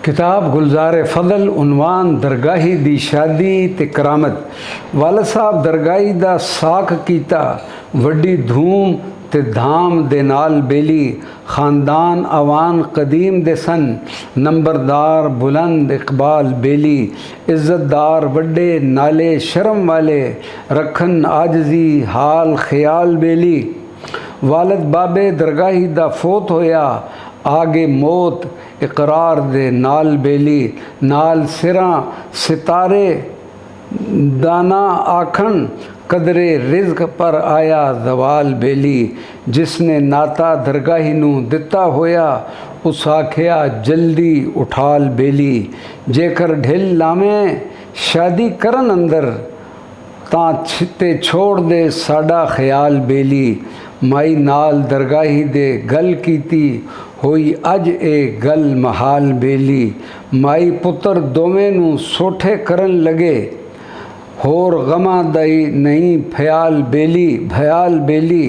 किताब गुलजार फजल उनवान दरगाही दी शादी ते करामत। वालद साहब दरगाही दा साक कीता वड्डी धूम ते धाम दे नाल बेली। खानदान आवान कदीम दे सन, नंबरदार बुलंद इकबाल बेली। इज्जतदार वड्डे नाले शर्म वाले, रखन आजजी हाल ख्याल बेली। वालद बाबे दरगाही दा फोत होया, आगे मौत इकरार दे नाल बेली। नाल सिरां सितारे दाना आखन, कदरे रिज़्क पर आया जवाल बेली। जिसने नाता दरगाही नू दिता होया, उस आखिया जल्दी उठाल बेली। जेकर ढिल लावें शादी करन अंदर, तां ते छोड़ दे साडा ख्याल बेली। माई नाल दरगाही दे गल कीती, होई अज ए गल महाल बेली। माई पुत्र दोवें नू सोठे करन लगे, होर गमा दई नहीं भयाल बेली।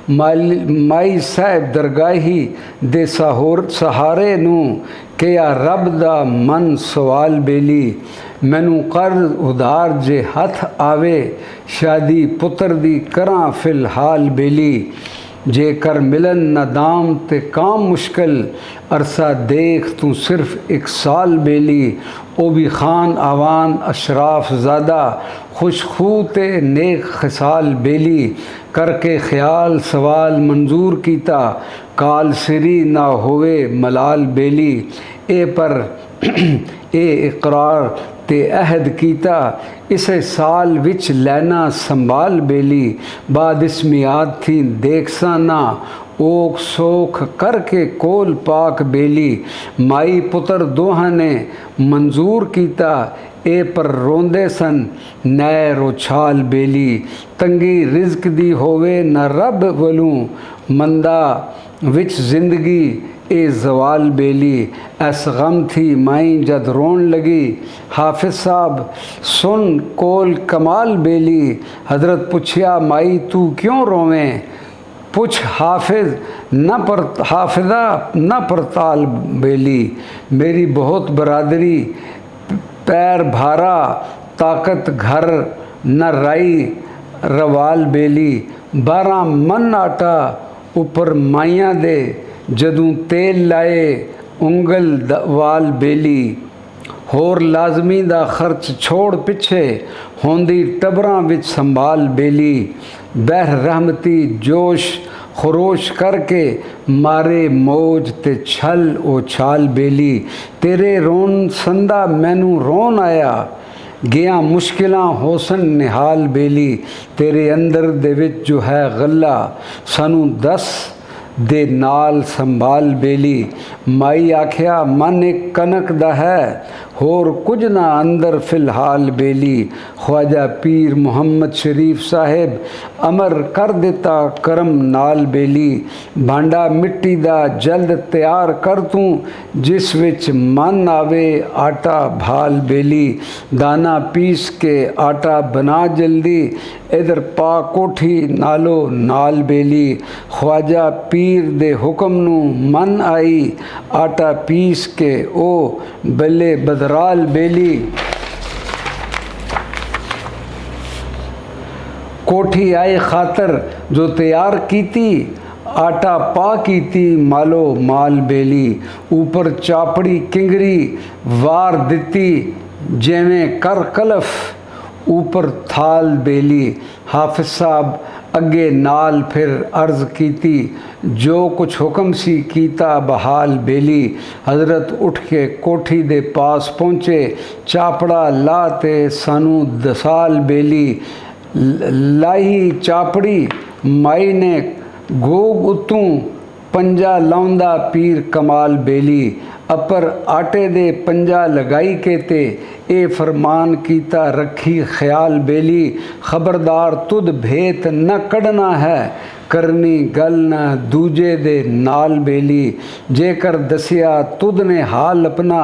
माई साहब दरगाही दे सहारे नू किया रब दा मन सवाल बेली। मैनू कर्ज उधार जे हथ आवे, शादी पुत्र दी करां फिलहाल बेली। जेकर मिलन नदाम ते काम मुश्किल, अरसा देख तू सिर्फ एक साल बेली। ओ भी खान आवान अशराफ ज़ादा, खुशखू ते नेक खसाल बेली। करके ख्याल सवाल मंजूर कीता, काल सिरी ना होवे मलाल बेली। ए पर ए इकरार ते अहद कीता, इसे साल विच लैना संभाल बेली। बाद इस मियाद थी देखसा ना, ओक सोख करके कोल पाक बेली। माई पुत्र दोहां ने मंजूर कीता, ए पर रोंदे सन नैर उछाल बेली। तंगी रिज़्क दी होवे न रब वलूं, मंदा विच जिंदगी ए जवाल बेली। ऐस गम थी माई जद रोन लगी, हाफिज साहब सुन कोल कमाल बेली। हजरत पुछया माई तू क्यों रोवें, पुछ हाफिज हाफिजा न परताल बेली। मेरी बहुत बरादरी पैर भारा, ताकत घर न राई रवाल बेली। 12 मन आटा उपर माइया दे, जदों तेल लाए उंगल वाल बेली। होर लाजमी दा खर्च छोड़ पिछे, होंदी टबरां विच संभाल बेली। बहर रहमती जोश खरोश करके, मारे मौज ते छल ओ छाल बेली। तेरे रोन संदा मैनू रोन आया, गया मुश्किलां होसन निहाल बेली। तेरे अंदर दे विच जो है गल्ला, सानू दस दे नाल संभाल बेली। माई आख्या मन एक कनक दा है, होर कुछ ना अंदर फिलहाल बेली। ख्वाजा पीर मुहम्मद शरीफ साहेब अमर कर दिता करम नाल बेली। भांडा मिट्टी दा जल्द तैयार कर तूं, जिस विच मन आवे आटा भाल बेली। दाना पीस के आटा बना जल्दी, इधर पा कोठी नालो नाल बेली। ख्वाजा पीर दे हुक्म नू मन आई, आटा पीस के ओ बल्ले बदराल बेली। कोठी आई खातर जो तैयार कीती, आटा पा कीती मालो माल बेली। ऊपर चापड़ी किंगरी वार दिती, जिवें कर कलफ ऊपर थाल बेली। हाफिज साहब अगे नाल फिर अर्ज कीती, जो कुछ हुक्म सी कीता बहाल बेली। हजरत उठ के कोठी दे पास पहुँचे, चापड़ा ला ते सानू दसाल बेली। लाई चापड़ी माई ने गोग उत्तों, पंजा लाउंदा पीर कमाल बेली। अपर आटे दे पंजा लगाई के ते, ए फरमान कीता रखी ख्याल बेली। खबरदार तुद भेत न कढ़ना है, करनी गल ना दूजे दे नाल बेली। जेकर दसिया तुद ने हाल अपना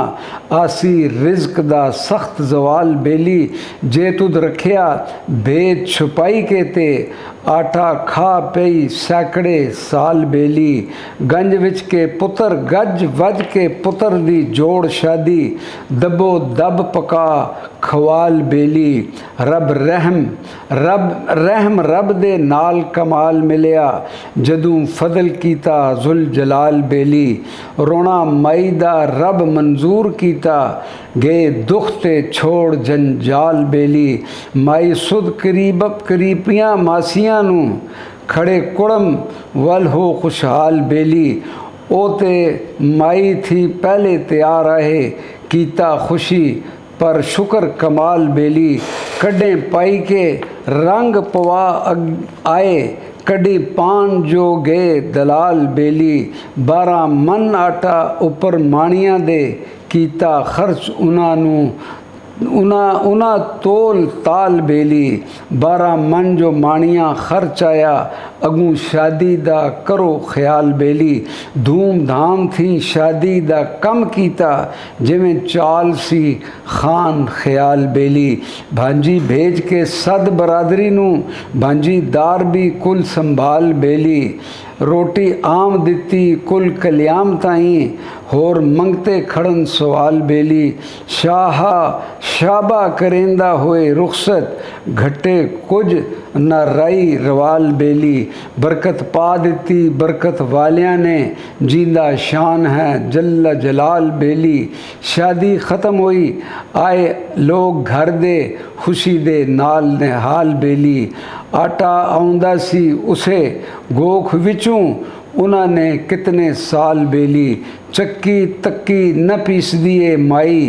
आसी रिज़्क दा सख्त जवाल बेली। जे तुद रखिया भेद छुपाई के ते आटा खा पई सैकड़े साल बेली। गंज विच के पुत्र गज वज के पुत्र दी जोड़ शादी दबो दब पका खवाल बेली। रब रब दे नाल कमाल मिलिया जदों फजल कीता जुल जलाल बेली। रोना माई दा रब मंजूर कीता गए दुख ते छोड़ जंजाल बेली। माई सुध करीबियां मासियां नू खड़े कुड़म वल हो खुशहाल बेली। ओ ते माई थी पहले तैयार आहे कीता खुशी पर शुक्र कमाल बेली। कड्डे पाई के रंग पवा आए कड़ी पान जो गए दलाल बेली। 12 मन आटा उपर माणियां दे कीता खर्च उना तोल ताल बेली। 12 मन जो माणियां खर्च आया अगू शादी दा करो ख्याल बेली। धूम धाम थी शादी दा कम कीता जिमें चाल सी खान ख्याल बेली। भांजी भेज के सद बरादरी नू भांजी दार भी कुल संभाल बेली। रोटी आम दिती कुल कल्याम ताई होर मंगते खड़न सवाल बेली। शाबा करेंदा होए रुखसत घटे कुछ न राई रवाल बेली। बरकत पा दिती बरकत वालियां ने जिंदा शान है जल्ला जलाल बेली। शादी ख़त्म हुई आए लोग घर दे खुशी दे नाल निहाल बेली। आटा आउंदा सी उसे गोख विचों उन्होंने कितने साल बेली। चक्की तक्की न पीसदी ए माई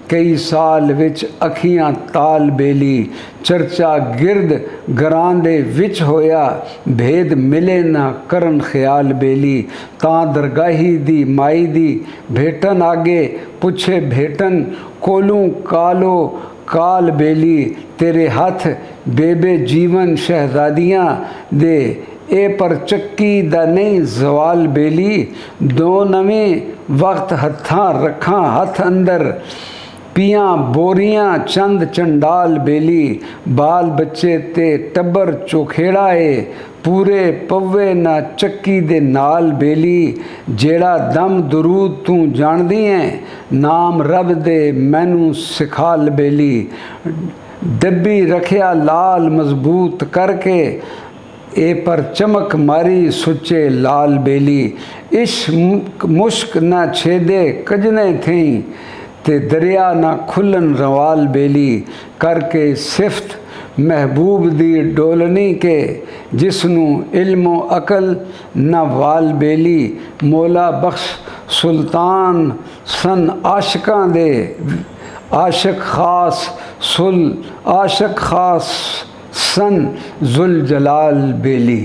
कई साल विच अखियां ताल बेली। चर्चा गिरद घरां दे विच होया भेद मिले ना करन ख्याल बेली। तां दरगाही दी माई दी भेटन आगे पुछे भेटन कोलू कालो काल बेली। तेरे हथ बेबे जीवन शहजादियां दे ए पर चक्की दा नहीं जवाल बेली। दो नवें वक्त हत्थां रखां हथ अंदर पियां बोरियां चंद चंडाल बेली। बाल बच्चे ते टब्बर चोखेड़ा ए पूरे पवे ना चक्की दे नाल बेली। जेड़ा दम दरूद तू जानदी है नाम रब दे मैनू सिखाल बेली। डब्बी रखिया लाल मजबूत करके ए पर चमक मारी सुचे लाल बेली। इश्क मुश्क ना छेदे कजने थी ते दरिया ना खुलन रवाल बेली। करके सिफ्त महबूब दी डोलनी के जिसनू इल्मो अकल न वाल बेली। मौला बख्श सुल्तान सन आशिकां दे आशिक खास सन जुल जलाल बेली।